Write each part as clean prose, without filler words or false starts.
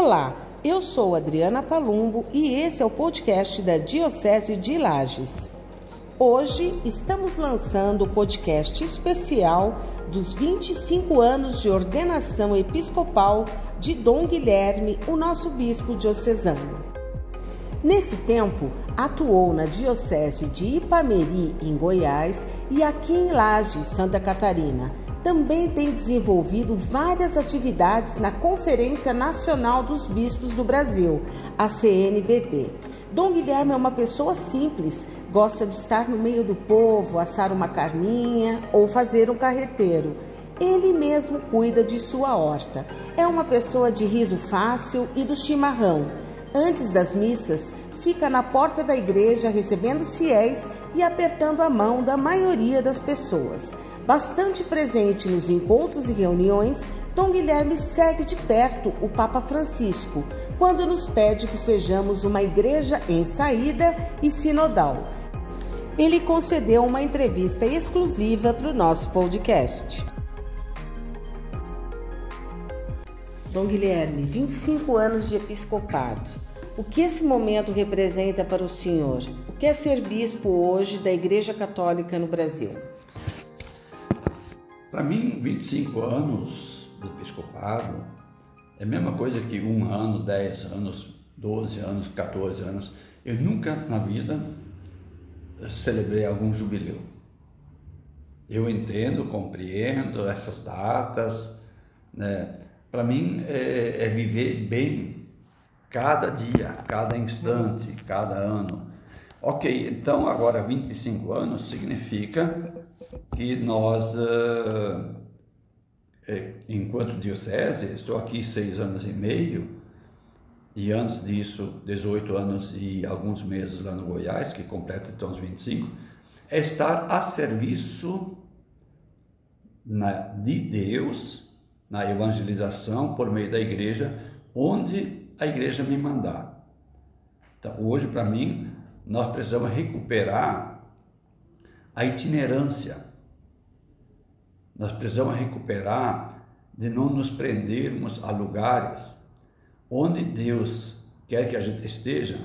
Olá, eu sou Adriana Palumbo e esse é o podcast da Diocese de Lages. Hoje estamos lançando o podcast especial dos 25 anos de ordenação episcopal de Dom Guilherme, o nosso bispo diocesano. Nesse tempo, atuou na Diocese de Ipameri, em Goiás, e aqui em Lages, Santa Catarina. Também tem desenvolvido várias atividades na Conferência Nacional dos Bispos do Brasil, a CNBB. Dom Guilherme é uma pessoa simples, gosta de estar no meio do povo, assar uma carninha ou fazer um carreteiro. Ele mesmo cuida de sua horta. É uma pessoa de riso fácil e do chimarrão. Antes das missas, fica na porta da igreja recebendo os fiéis e apertando a mão da maioria das pessoas. Bastante presente nos encontros e reuniões, Dom Guilherme segue de perto o Papa Francisco, quando nos pede que sejamos uma igreja em saída e sinodal. Ele concedeu uma entrevista exclusiva para o nosso podcast. Dom Guilherme, 25 anos de episcopado. O que esse momento representa para o senhor? O que é ser bispo hoje da Igreja Católica no Brasil? Para mim, 25 anos de episcopado é a mesma coisa que 1 ano, 10 anos, 12 anos, 14 anos. Eu nunca na vida celebrei algum jubileu. Eu entendo, compreendo essas datas, né? Para mim é viver bem cada dia, cada instante, cada ano. Ok, então agora 25 anos significa que nós, enquanto diocese, estou aqui 6 anos e meio, e antes disso 18 anos e alguns meses lá no Goiás, que completa então os 25, é estar a serviço de Deus, na evangelização por meio da igreja, onde a igreja me mandar. Então, hoje, para mim, nós precisamos recuperar a itinerância. Nós precisamos recuperar de não nos prendermos a lugares onde Deus quer que a gente esteja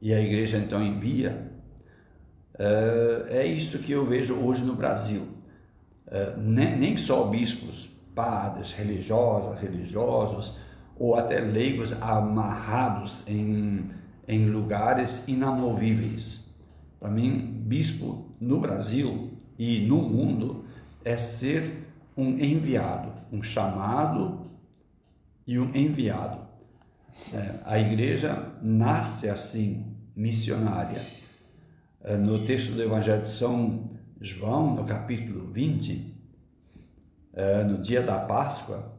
e a igreja então envia. É isso que eu vejo hoje no Brasil. Nem só bispos, padres, religiosos, ou até leigos amarrados em lugares inamovíveis. Para mim, bispo no Brasil e no mundo é ser um enviado, um chamado e um enviado. A igreja nasce assim, missionária. No texto do Evangelho de São João, no capítulo 20, no dia da Páscoa,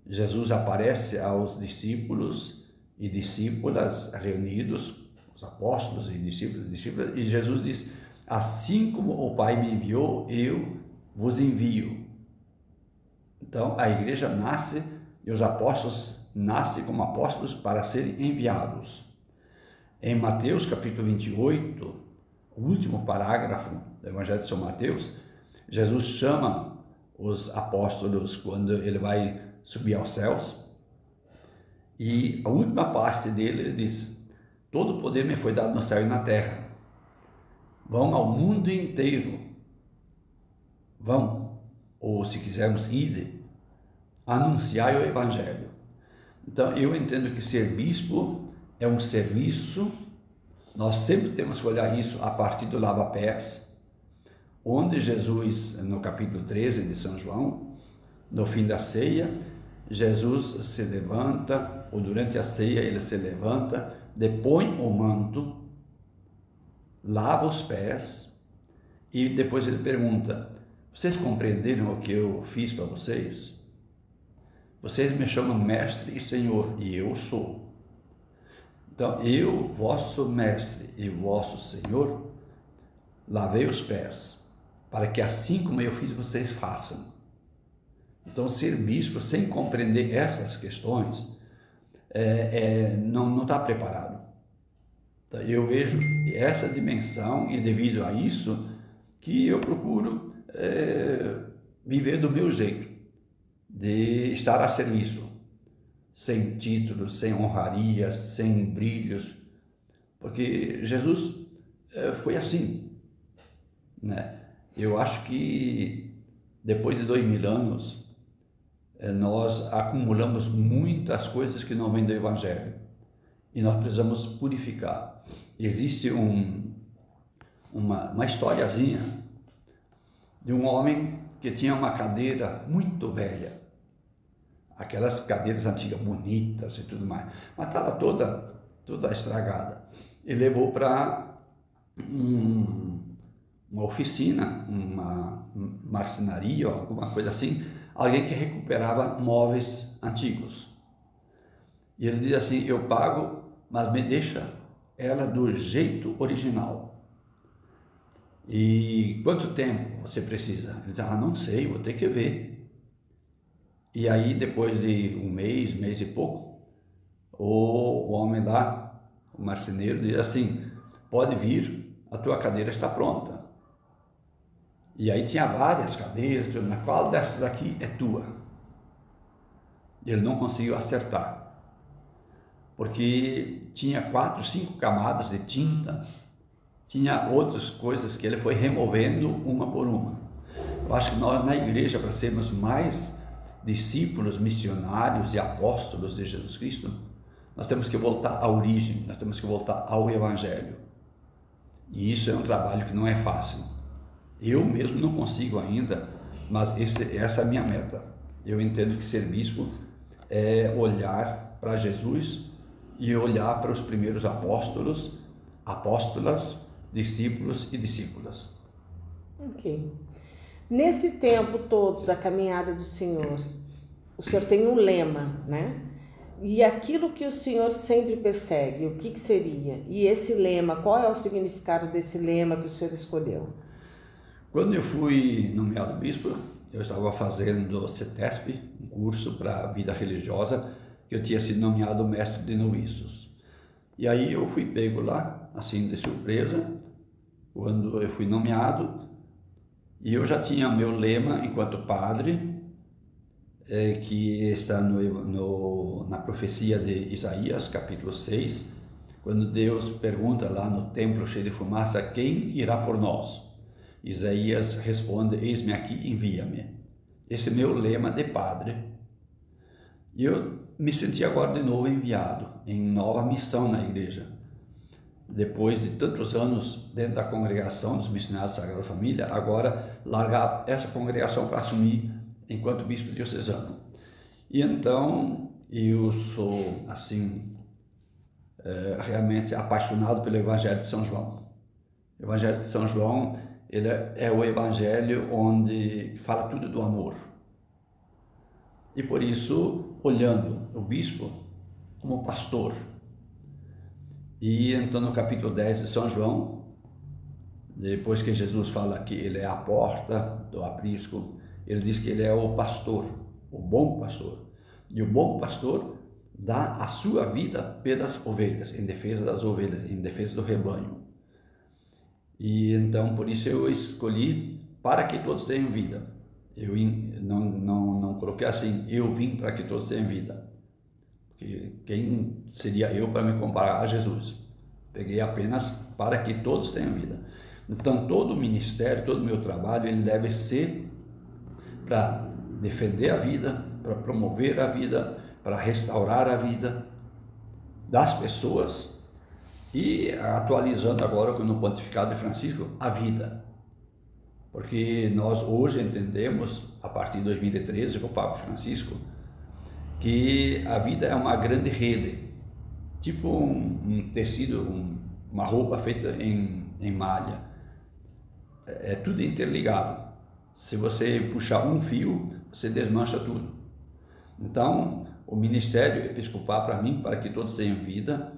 Jesus aparece aos discípulos e discípulas reunidos, os apóstolos e discípulos e discípulas, e Jesus diz: assim como o Pai me enviou, eu vos envio. Então a igreja nasce e os apóstolos nascem como apóstolos para serem enviados. Em Mateus capítulo 28, o último parágrafo do Evangelho de São Mateus, Jesus chama os apóstolos quando ele vai subir aos céus, e a última parte dele, ele diz: todo o poder me foi dado no céu e na terra. Vão ao mundo inteiro, vão, ou se quisermos, ide, anunciai o Evangelho. Então eu entendo que ser bispo é um serviço. Nós sempre temos que olhar isso a partir do lava-pés, onde Jesus, no capítulo 13 de São João, no fim da ceia, Jesus se levanta, ou durante a ceia ele se levanta, depõe o manto, lava os pés e depois ele pergunta: vocês compreenderam o que eu fiz para vocês? Vocês me chamam mestre e senhor, e eu sou. Então eu, vosso mestre e vosso senhor, lavei os pés, para que assim como eu fiz, vocês façam. Então, ser bispo sem compreender essas questões não está preparado. Então, eu vejo essa dimensão e devido a isso que eu procuro viver do meu jeito, de estar a serviço. sem títulos, sem honrarias, sem brilhos, porque Jesus foi assim, né? Eu acho que depois de 2000 anos, nós acumulamos muitas coisas que não vêm do Evangelho e nós precisamos purificar. Existe uma historiazinha de um homem que tinha uma cadeira muito velha, aquelas cadeiras antigas bonitas e tudo mais, mas estava toda estragada. Ele levou para uma oficina, uma marcenaria ou alguma coisa assim, alguém que recuperava móveis antigos. E ele diz assim: eu pago, mas me deixa ela do jeito original. E quanto tempo você precisa? Ele diz: não sei, vou ter que ver. E aí, depois de um mês e pouco, o homem lá, o marceneiro, diz assim: pode vir, a tua cadeira está pronta. E aí tinha várias cadeiras, na qual dessas aqui é tua? Ele não conseguiu acertar, porque tinha 4, 5 camadas de tinta, tinha outras coisas que ele foi removendo uma por uma. Eu acho que nós na igreja, para sermos mais discípulos, missionários e apóstolos de Jesus Cristo, nós temos que voltar à origem, nós temos que voltar ao Evangelho. E isso é um trabalho que não é fácil. Eu mesmo não consigo ainda, mas essa é a minha meta. Eu entendo que ser bispo é olhar para Jesus e olhar para os primeiros apóstolos, apóstolas, discípulos e discípulas. Ok. Nesse tempo todo da caminhada do Senhor, o Senhor tem um lema, né? E aquilo que o Senhor sempre persegue, o que seria? E esse lema, qual é o significado desse lema que o Senhor escolheu? Quando eu fui nomeado bispo, eu estava fazendo CETESP, um curso para a vida religiosa, que eu tinha sido nomeado mestre de noviços. E aí eu fui pego lá, assim de surpresa, quando eu fui nomeado, e eu já tinha meu lema enquanto padre, que está na profecia de Isaías, capítulo 6, quando Deus pergunta lá no templo cheio de fumaça: quem irá por nós? Isaías responde: eis-me aqui, envia-me. Esse é meu lema de padre. E eu me senti agora de novo enviado, em nova missão na igreja. Depois de tantos anos dentro da congregação dos missionários da Sagrada Família, agora largar essa congregação para assumir enquanto bispo diocesano. E então eu sou assim realmente apaixonado pelo Evangelho de São João. O Evangelho de São João, ele é o Evangelho onde fala tudo do amor. E por isso, olhando o bispo como pastor. E então no capítulo 10 de São João, depois que Jesus fala que ele é a porta do aprisco, ele diz que ele é o pastor, o bom pastor. E o bom pastor dá a sua vida pelas ovelhas, em defesa das ovelhas, em defesa do rebanho. E então por isso eu escolhi para que todos tenham vida. Eu não coloquei assim: eu vim para que todos tenham vida. Porque quem seria eu para me comparar a Jesus? Peguei apenas para que todos tenham vida. Então todo o ministério, todo o meu trabalho, ele deve ser para defender a vida, para promover a vida, para restaurar a vida das pessoas e, atualizando agora no pontificado de Francisco, a vida. Porque nós hoje entendemos, a partir de 2013, com o Papa Francisco, que a vida é uma grande rede, tipo um tecido, uma roupa feita em malha. É tudo interligado. Se você puxar um fio, você desmancha tudo. Então, o ministério episcopal, para mim, para que todos tenham vida,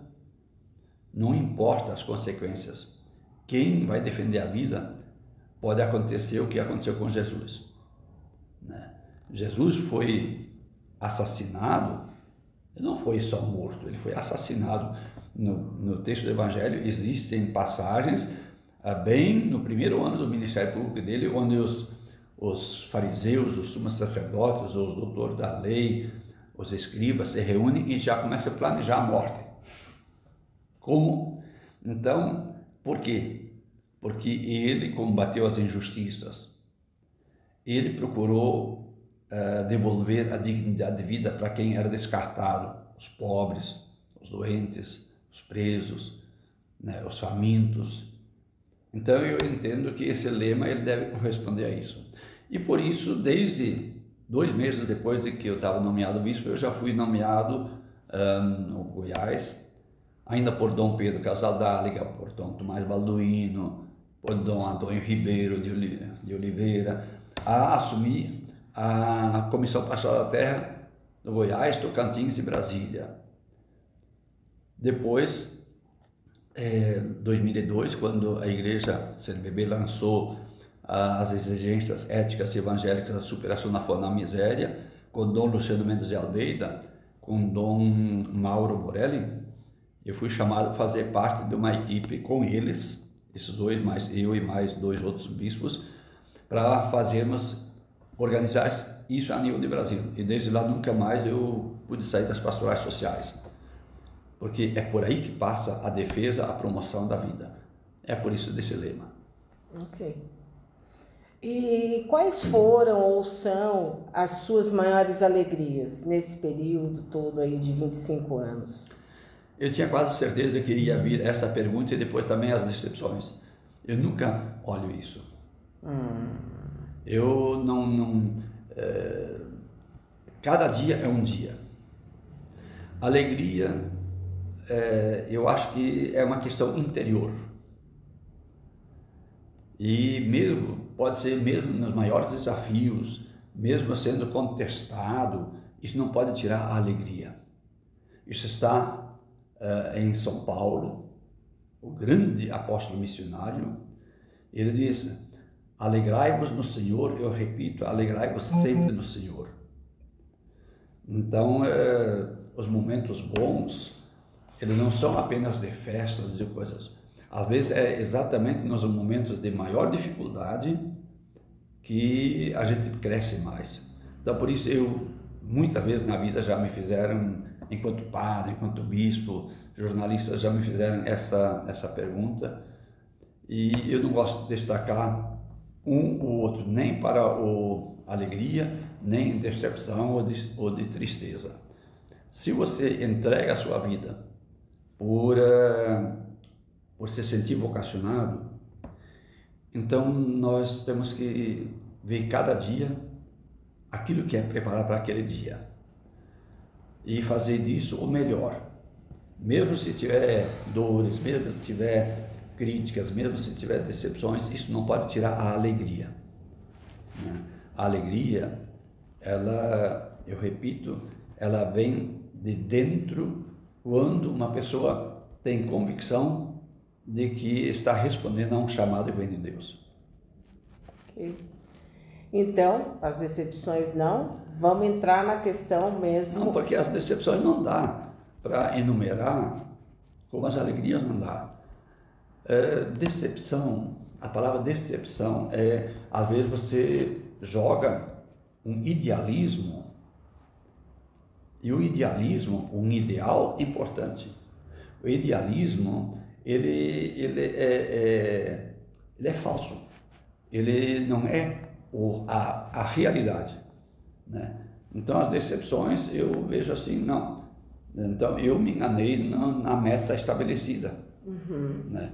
não importa as consequências. Quem vai defender a vida, pode acontecer o que aconteceu com Jesus. Jesus foi assassinado, ele não foi só morto, ele foi assassinado. No texto do Evangelho existem passagens, bem no primeiro ano do ministério público dele, onde os fariseus, os sumos sacerdotes, os doutores da lei, os escribas se reúnem e já começam a planejar a morte. Como? Então, por quê? Porque ele combateu as injustiças. Ele procurou devolver a dignidade de vida para quem era descartado, os pobres, os doentes, os presos, né, os famintos. Então eu entendo que esse lema ele deve corresponder a isso. E por isso, desde 2 meses depois de que eu estava nomeado bispo, eu já fui nomeado no Goiás, ainda por Dom Pedro Casaldáliga, por Dom Tomás Balduino, por Dom Antônio Ribeiro de Oliveira, a assumir a Comissão Pastoral da Terra do Goiás, Tocantins e Brasília. Depois, 2002, quando a Igreja CNBB lançou as exigências éticas e evangélicas da superação da fome e da miséria, com Dom Luciano Mendes de Almeida, com Dom Mauro Borelli, eu fui chamado a fazer parte de uma equipe com eles, esses dois, mais eu e mais 2 outros bispos, para organizar isso a nível de Brasil. E desde lá nunca mais eu pude sair das pastorais sociais, porque é por aí que passa a defesa, a promoção da vida. É por isso desse lema. Ok. E quais foram ou são as suas maiores alegrias nesse período todo aí de 25 anos? Eu tinha quase certeza que iria vir essa pergunta e depois também as decepções. Eu nunca olho isso. Eu não cada dia é um dia. Alegria, eu acho que é uma questão interior. E mesmo, pode ser mesmo nos maiores desafios, mesmo sendo contestado, isso não pode tirar a alegria. Isso está em São Paulo, o grande apóstolo missionário, ele diz: alegrai-vos no Senhor, eu repito, alegrai-vos sempre no Senhor. Então, os momentos bons, eles não são apenas de festas e coisas. Às vezes é exatamente nos momentos de maior dificuldade que a gente cresce mais. Então, por isso muitas vezes na vida já me fizeram, enquanto padre, enquanto bispo, jornalistas já me fizeram essa pergunta, e eu não gosto de destacar um ou outro, nem para alegria, nem decepção ou de tristeza. Se você entrega a sua vida por se sentir vocacionado, então nós temos que ver cada dia aquilo que é preparar para aquele dia e fazer disso o melhor, mesmo se tiver dores, mesmo se tiver críticas, mesmo se tiver decepções, isso não pode tirar a alegria, né? A alegria, eu repito, ela vem de dentro quando uma pessoa tem convicção de que está respondendo a um chamado que vem de Deus. Ok. Então, as decepções não, vamos entrar na questão mesmo. Não, porque as decepções não dá para enumerar, como as alegrias não dá. Decepção, a palavra decepção às vezes você joga um idealismo, e o idealismo, um ideal importante. O idealismo, ele é falso, ele não é a realidade, né? Então as decepções eu vejo assim, não, então eu me enganei na meta estabelecida, né?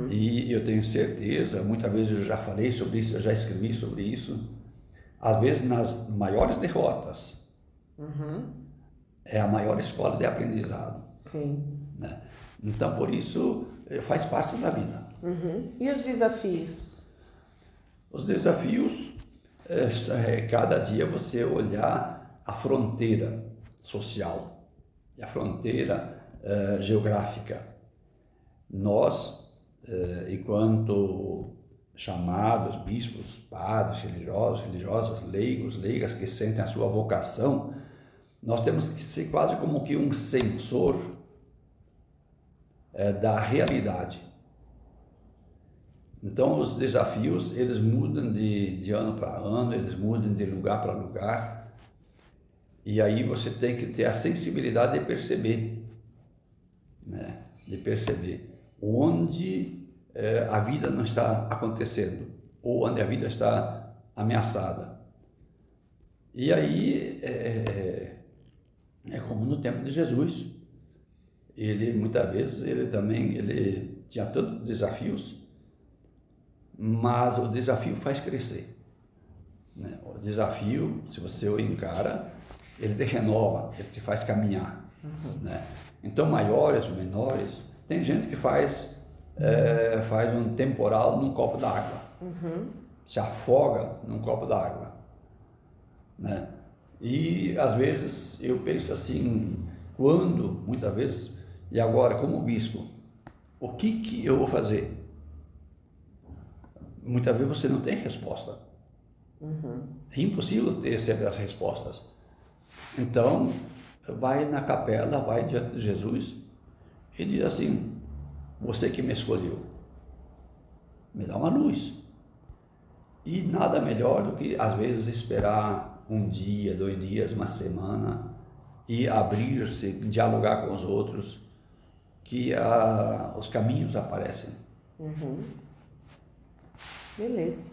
E eu tenho certeza, muitas vezes eu já falei sobre isso, eu já escrevi sobre isso, às vezes nas maiores derrotas é a maior escola de aprendizado. Sim. Né? Então, por isso, faz parte da vida. E os desafios? Os desafios cada dia você olhar a fronteira social e a fronteira geográfica. Nós, enquanto chamados, bispos, padres, religiosos, religiosas, leigos, leigas que sentem a sua vocação, nós temos que ser quase como que um sensor da realidade. Então os desafios, eles mudam de ano para ano, eles mudam de lugar para lugar, E aí você tem que ter a sensibilidade de perceber, né? De perceber onde a vida não está acontecendo, ou onde a vida está ameaçada. E aí é como no tempo de Jesus. Ele, muitas vezes, ele tinha tantos desafios, mas o desafio faz crescer, né? O desafio, se você o encara, ele te renova, ele te faz caminhar, né? Então, maiores ou menores, tem gente que faz um temporal num copo d'água, se afoga num copo d'água, né? E às vezes eu penso assim, muitas vezes, e agora como bispo, o que eu vou fazer? Muitas vezes você não tem resposta. É impossível ter sempre as respostas. Então, vai na capela, vai diante de Jesus e diz assim: você que me escolheu, me dá uma luz. E nada melhor do que, às vezes, esperar um dia, 2 dias, uma semana e abrir-se, dialogar com os outros, que os caminhos aparecem. Beleza.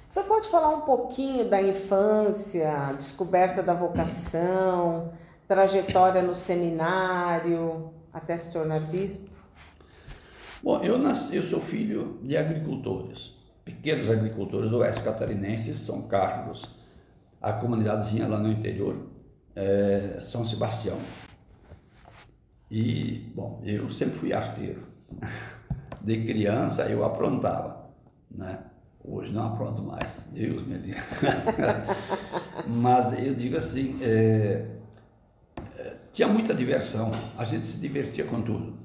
Você pode falar um pouquinho da infância, descoberta da vocação, trajetória no seminário, até se tornar bispo? Bom, eu sou filho de agricultores, pequenos agricultores oeste catarinenses, São Carlos, a comunidadezinha lá no interior, São Sebastião. E, bom, eu sempre fui arteiro. De criança eu aprontava, né? Hoje não apronto mais, Deus me livre. Mas eu digo assim, tinha muita diversão, a gente se divertia com tudo.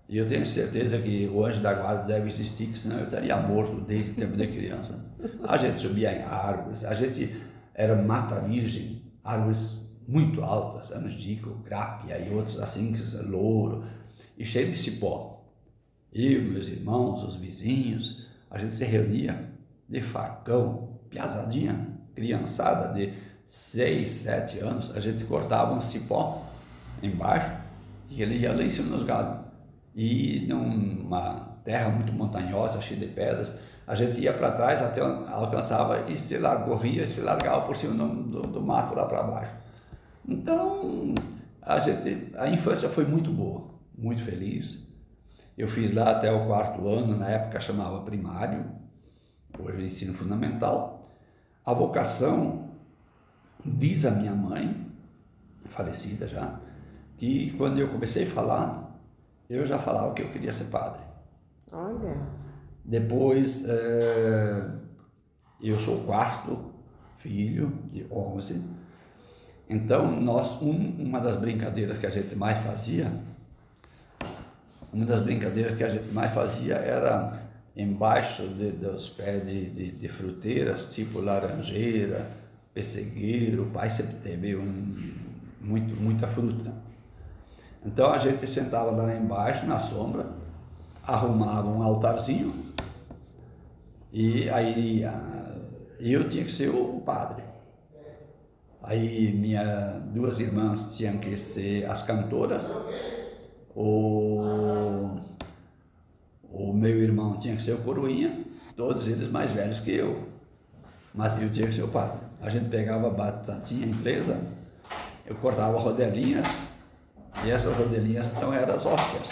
E eu tenho certeza que o anjo da guarda deve existir, que senão eu estaria morto desde o tempo de criança. A gente subia em árvores, a gente era mata virgem, árvores muito altas, angico, grápia e outros assim, louro, e cheio de cipó. Eu, meus irmãos, os vizinhos, a gente se reunia de facão, piazadinha, criançada de 6, 7 anos, a gente cortava um cipó embaixo e ele ia lá em cima nos galhos. E numa terra muito montanhosa, cheia de pedras, a gente ia para trás até alcançava e corria e se largava por cima do mato lá para baixo. Então, a infância foi muito boa, muito feliz. Eu fiz lá até o 4º ano, na época chamava primário, hoje é ensino fundamental. A vocação, diz a minha mãe, falecida já, que quando eu comecei a falar, eu já falava que eu queria ser padre. Olha. Depois, eu sou o 4º filho de 11. Então, uma das brincadeiras que a gente mais fazia, era embaixo dos pés de fruteiras, tipo laranjeira, pessegueiro. O pai sempre teve muita fruta. Então a gente sentava lá embaixo, na sombra, arrumava um altarzinho e aí eu tinha que ser o padre. Aí minhas 2 irmãs tinham que ser as cantoras, o meu irmão tinha que ser o coroinha, todos eles mais velhos que eu, mas eu tinha que ser o padre. A gente pegava batatinha inglesa, eu cortava rodelinhas, e essas rodelinhas então eram as hóstias.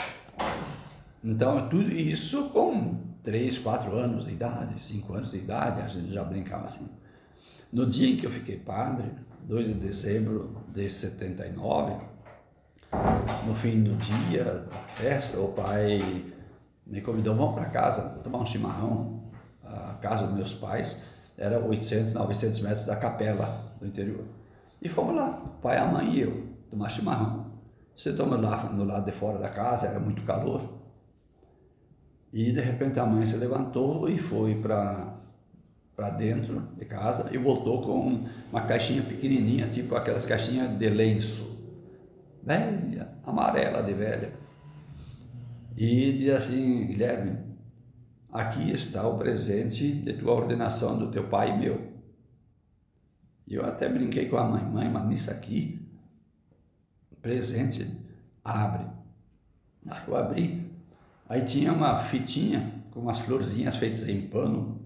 Então tudo isso com 3, 4 anos de idade, 5 anos de idade, a gente já brincava assim. No dia em que eu fiquei padre, 2 de dezembro de 79, no fim do dia da festa, o pai me convidou: vamos para casa tomar um chimarrão. A casa dos meus pais era 800, 900 metros da capela do interior. E fomos lá, o pai, a mãe e eu, tomar chimarrão. Sentamos lá no lado de fora da casa, era muito calor. E de repente a mãe se levantou e foi para dentro de casa e voltou com uma caixinha pequenininha, tipo aquelas caixinhas de lenço, velha, amarela de velha. E diz assim: Guilherme, aqui está o presente de tua ordenação do teu pai e meu. Eu até brinquei com a mãe, mas nisso aqui, presente, abre. Aí eu abri, aí tinha uma fitinha com umas florzinhas feitas em pano,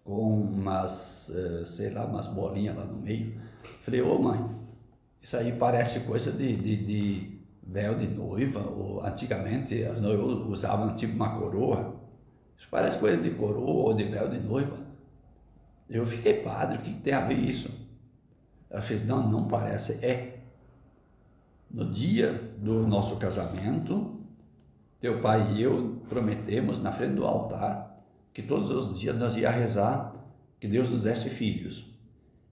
com umas, sei lá, umas bolinhas lá no meio. Falei, ô mãe, isso aí parece coisa de véu de noiva, ou antigamente as noivas usavam tipo uma coroa. Isso parece coisa de coroa ou de véu de noiva. Eu fiquei, padre, o que tem a ver isso? Ela fez, não parece, é. No dia do nosso casamento, teu pai e eu prometemos na frente do altar que todos os dias nós ia rezar que Deus nos desse filhos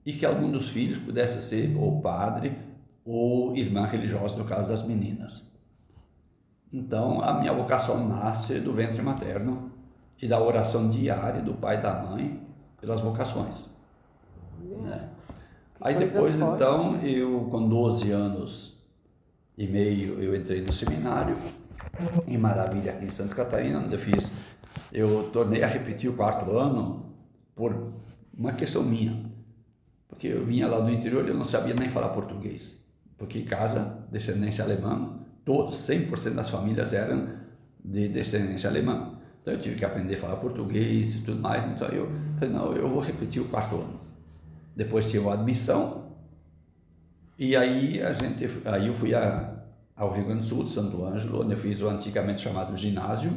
e que algum dos filhos pudesse ser ou padre ou irmã religiosa, no caso das meninas. Então, a minha vocação nasce do ventre materno e da oração diária do pai e da mãe pelas vocações. Né? Aí depois, então, eu com 12 anos e meio, eu entrei no seminário em Maravilha, aqui em Santa Catarina, onde eu tornei a repetir o 4º ano por uma questão minha, porque eu vinha lá do interior e eu não sabia nem falar português, porque em casa, descendência alemã, todos, 100% das famílias eram de descendência alemã, então eu tive que aprender a falar português e tudo mais, então eu falei, não, eu vou repetir o 4º ano. Depois tive a admissão, e aí eu fui ao Rio Grande do Sul, de Santo Ângelo, onde eu fiz o antigamente chamado ginásio.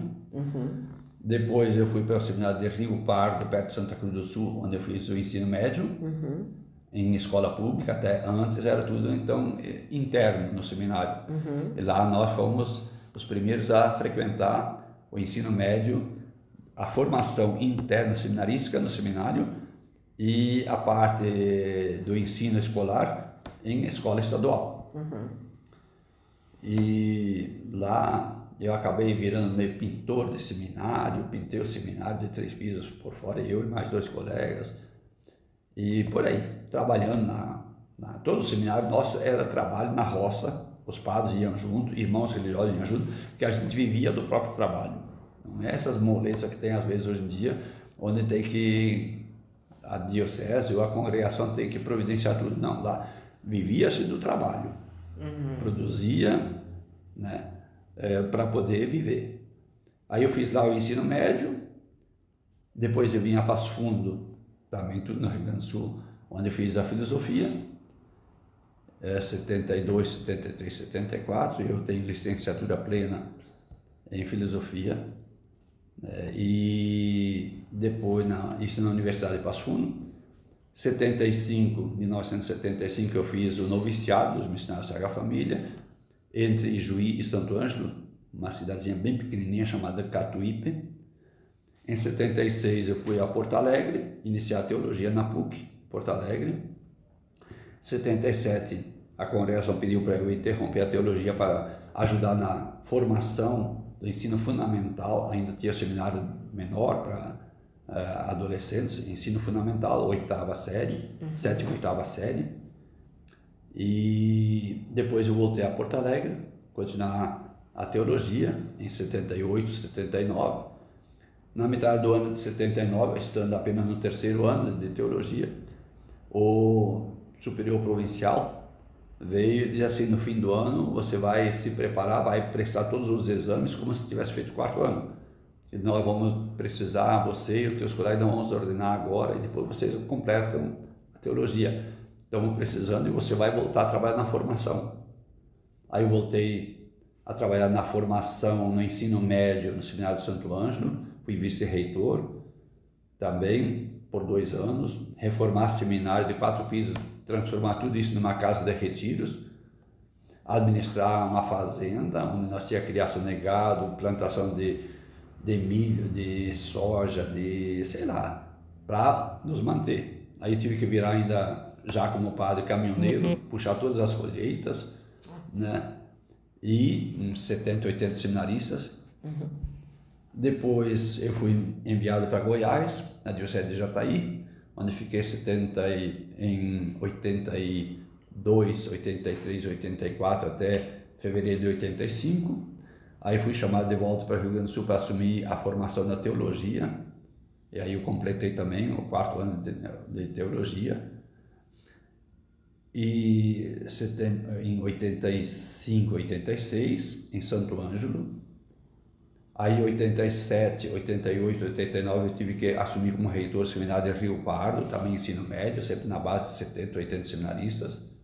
Depois eu fui para o seminário de Rio Pardo, perto de Santa Cruz do Sul, onde eu fiz o ensino médio, em escola pública. Até antes era tudo, então, interno no seminário. E lá nós fomos os primeiros a frequentar o ensino médio, a formação interna seminarística no seminário e a parte do ensino escolar em escola estadual. E lá eu acabei virando meio pintor de seminário, pintei o seminário de 3 pisos por fora, eu e mais 2 colegas, e por aí, trabalhando todo o seminário nosso era trabalho na roça, os padres iam junto, irmãos religiosos iam junto, que a gente vivia do próprio trabalho. Não é essas molezas que tem às vezes hoje em dia, onde tem que, a diocese ou a congregação tem que providenciar tudo, não, lá vivia-se do trabalho. Produzia, né, para poder viver. Aí eu fiz lá o ensino médio, depois eu vim a Passo Fundo, também tudo no Rio Grande do Sul, onde eu fiz a filosofia, 72, 73, 74, eu tenho licenciatura plena em filosofia, e depois isso na Universidade de Passo Fundo. 1975 eu fiz o noviciado dos missionários Sagrada Família entre Ijuí e Santo Ângelo, uma cidadezinha bem pequenininha chamada Catuípe. Em 76 eu fui a Porto Alegre, iniciar a teologia na PUC, Porto Alegre. 77 a congregação pediu para eu interromper a teologia para ajudar na formação do ensino fundamental, ainda tinha seminário menor para adolescentes, ensino fundamental, 8ª série, 7ª e 8ª série. E depois eu voltei a Porto Alegre, continuar a teologia em 78, 79. Na metade do ano de 79, estando apenas no 3º ano de teologia, o superior provincial veio e disse assim, no fim do ano você vai se preparar, vai prestar todos os exames como se tivesse feito o 4º ano. E nós vamos precisar, você e os teus colegas não vamos ordenar agora e depois vocês completam a teologia. Estamos precisando e você vai voltar a trabalhar na formação. Aí eu voltei a trabalhar na formação, no ensino médio, no Seminário de Santo Ângelo, fui vice-reitor também por 2 anos, reformar seminário de 4 pisos, transformar tudo isso numa casa de retiros, administrar uma fazenda, onde nós tínhamos criação de gado, plantação de milho, de soja, de sei lá, para nos manter. Aí eu tive que virar ainda, já como padre caminhoneiro, puxar todas as colheitas, né? E uns 70, 80 seminaristas. Depois eu fui enviado para Goiás, na diocese de Jataí, onde fiquei em 82, 83, 84 até fevereiro de 85. Aí fui chamado de volta para o Rio Grande do Sul para assumir a formação da teologia. E aí eu completei também o 4º ano de teologia. E em 85, 86, em Santo Ângelo. Aí, em 87, 88, 89, eu tive que assumir como reitor do seminário de Rio Pardo, também ensino médio, sempre na base de 70, 80 seminaristas.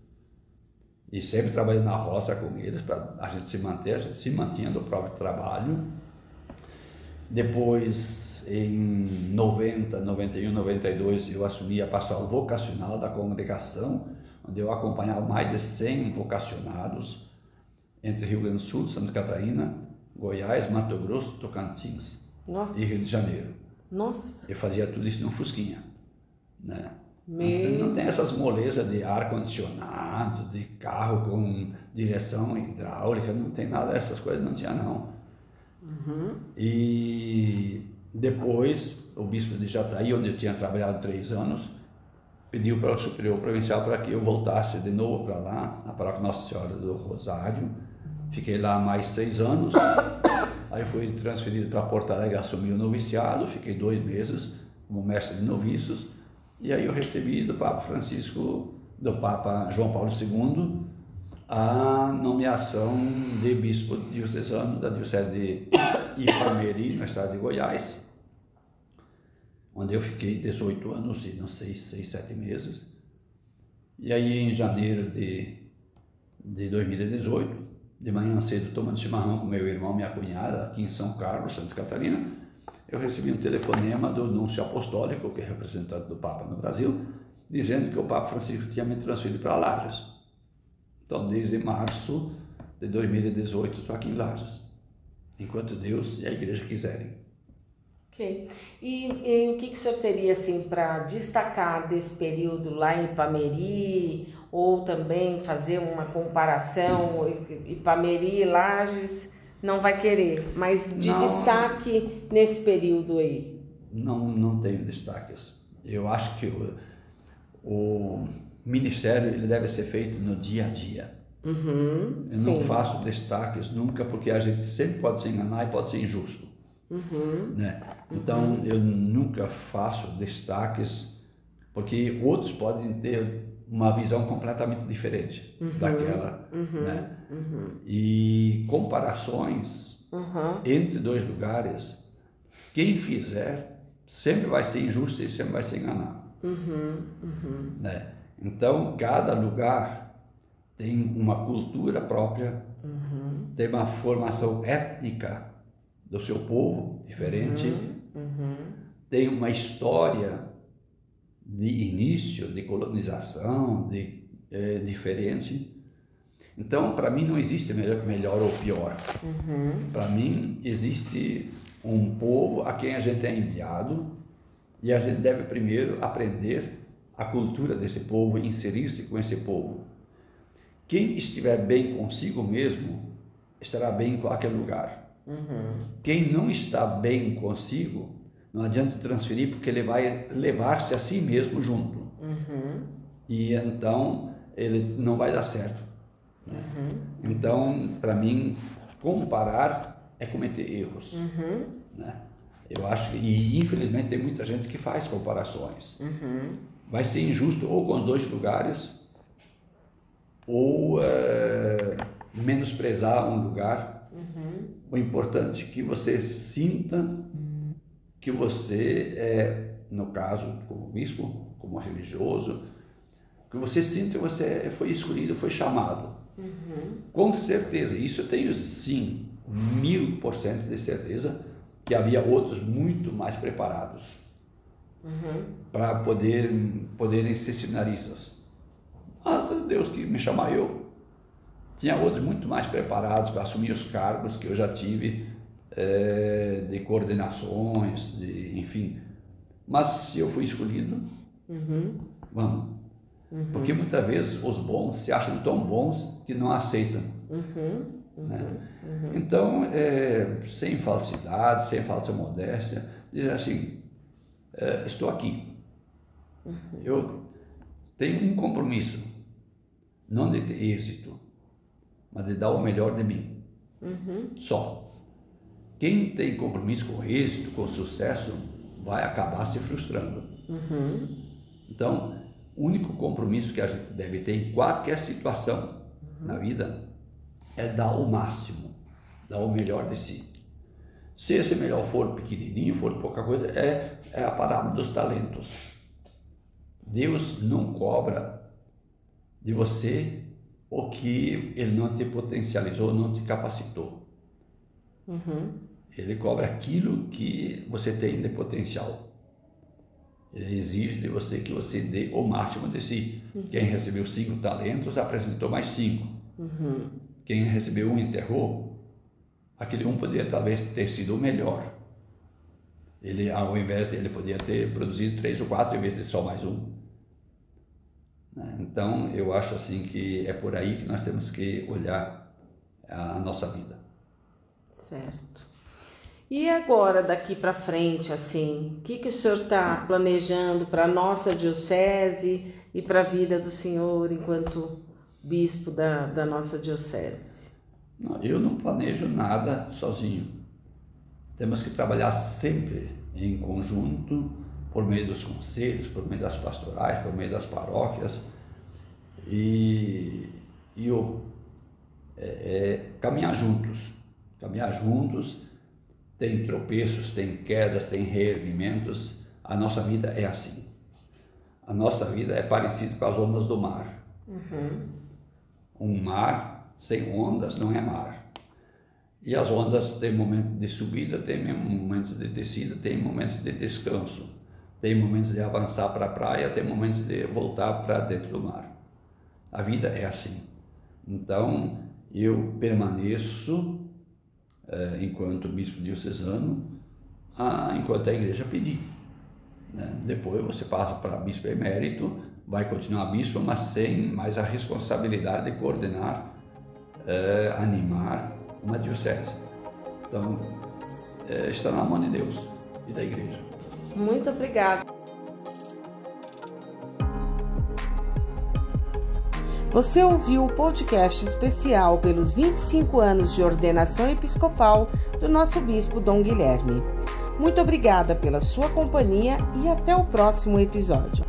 E sempre trabalhando na roça com eles, para a gente se manter, a gente se mantinha do próprio trabalho. Depois, em 90, 91, 92, eu assumi a pastoral vocacional da congregação, onde eu acompanhava mais de 100 vocacionados, entre Rio Grande do Sul, Santa Catarina, Goiás, Mato Grosso, Tocantins. Nossa. E Rio de Janeiro. Nossa. Eu fazia tudo isso no Fusquinha, né? Meu... Não tem essas molezas de ar-condicionado, de carro com direção hidráulica, não tem nada dessas coisas, não tinha não. Uhum. E depois o bispo de Jataí, onde eu tinha trabalhado 3 anos, pediu para o superior provincial para que eu voltasse de novo para lá, na paróquia Nossa Senhora do Rosário. Fiquei lá mais 6 anos, aí fui transferido para Porto Alegre, assumi o noviciado, fiquei 2 meses como mestre de noviços, e aí eu recebi do Papa Francisco, do Papa João Paulo II, a nomeação de bispo diocesano da diocese de Ipameri, no estado de Goiás, onde eu fiquei 18 anos e não sei, 6, 7 meses. E aí em janeiro de 2018, de manhã cedo, tomando chimarrão com meu irmão e minha cunhada, aqui em São Carlos, Santa Catarina, eu recebi um telefonema do núncio apostólico, que é representante do Papa no Brasil, dizendo que o Papa Francisco tinha me transferido para Lages. Então, desde março de 2018, estou aqui em Lages, enquanto Deus e a igreja quiserem. Ok. E o que o senhor teria assim, para destacar desse período lá em Ipameri, ou também fazer uma comparação, Ipameri e Lages, não vai querer, mas de destaque nesse período aí? Não tenho destaques. Eu acho que o ministério ele deve ser feito no dia a dia. Uhum, eu não faço destaques nunca, porque a gente sempre pode se enganar e pode ser injusto. Uhum, né? Então eu nunca faço destaques, porque outros podem ter uma visão completamente diferente daquela, né? E comparações entre 2 lugares, quem fizer sempre vai ser injusto e sempre vai se enganar. Né? Então cada lugar tem uma cultura própria, tem uma formação étnica do seu povo diferente, tem uma história de início, de colonização, diferente. Então, para mim não existe melhor ou pior. Para mim existe um povo a quem a gente é enviado e a gente deve primeiro aprender a cultura desse povo e inserir-se com esse povo. Quem estiver bem consigo mesmo, estará bem em qualquer lugar. Quem não está bem consigo, não adianta transferir, porque ele vai levar-se a si mesmo junto. E então ele não vai dar certo. Então, para mim, comparar é cometer erros. Né? Eu acho que, e infelizmente tem muita gente que faz comparações. Vai ser injusto ou com os 2 lugares, ou menosprezar um lugar. O importante é que você sinta que você é, no caso, como bispo, como religioso, que você sinta que você foi escolhido, foi chamado. Com certeza, isso eu tenho sim, 1000% de certeza, que havia outros muito mais preparados para poderem ser seminaristas. Mas Deus que me chamar eu. Tinha outros muito mais preparados para assumir os cargos que eu já tive, de coordenações, enfim. Mas se eu fui escolhido, vamos. Porque muitas vezes os bons se acham tão bons que não aceitam. Né? Então, sem falsidade, sem falsa modéstia, dizer assim, estou aqui. Eu tenho um compromisso, não de ter êxito, mas de dar o melhor de mim. Só. Quem tem compromisso com êxito, com sucesso, vai acabar se frustrando. Então, O único compromisso que a gente deve ter em qualquer situação na vida é dar o máximo, dar o melhor de si. Se esse melhor for pequenininho, for pouca coisa, é a parábola dos talentos. Deus não cobra de você o que Ele não te potencializou, não te capacitou. Ele cobra aquilo que você tem de potencial. Ele exige de você que você dê o máximo de si. Quem recebeu 5 talentos apresentou mais 5. Quem recebeu 1 enterrou. Aquele 1 poderia talvez ter sido o melhor. Ele, ao invés de ele podia ter produzido 3 ou 4 em vez de só mais 1. Então eu acho assim que é por aí que nós temos que olhar a nossa vida. Certo. E agora, daqui para frente, assim, o que o senhor está planejando para a nossa diocese e para a vida do senhor enquanto bispo da nossa diocese? Não, eu não planejo nada sozinho. Temos que trabalhar sempre em conjunto, por meio dos conselhos, por meio das pastorais, por meio das paróquias, e caminhar juntos. Tem tropeços, tem quedas, tem reerguimentos. A nossa vida é assim. A nossa vida é parecida com as ondas do mar. Um mar sem ondas não é mar. E as ondas têm momentos de subida, tem momentos de descida, tem momentos de descanso, tem momentos de avançar para a praia, tem momentos de voltar para dentro do mar. A vida é assim. Então, eu permaneço enquanto bispo diocesano, enquanto a igreja pedir. Depois você passa para bispo emérito, vai continuar bispo, mas sem mais a responsabilidade de coordenar, animar uma diocese. Então, está na mão de Deus e da igreja. Muito obrigada. Você ouviu o podcast especial pelos 25 anos de ordenação episcopal do nosso bispo Dom Guilherme. Muito obrigada pela sua companhia e até o próximo episódio.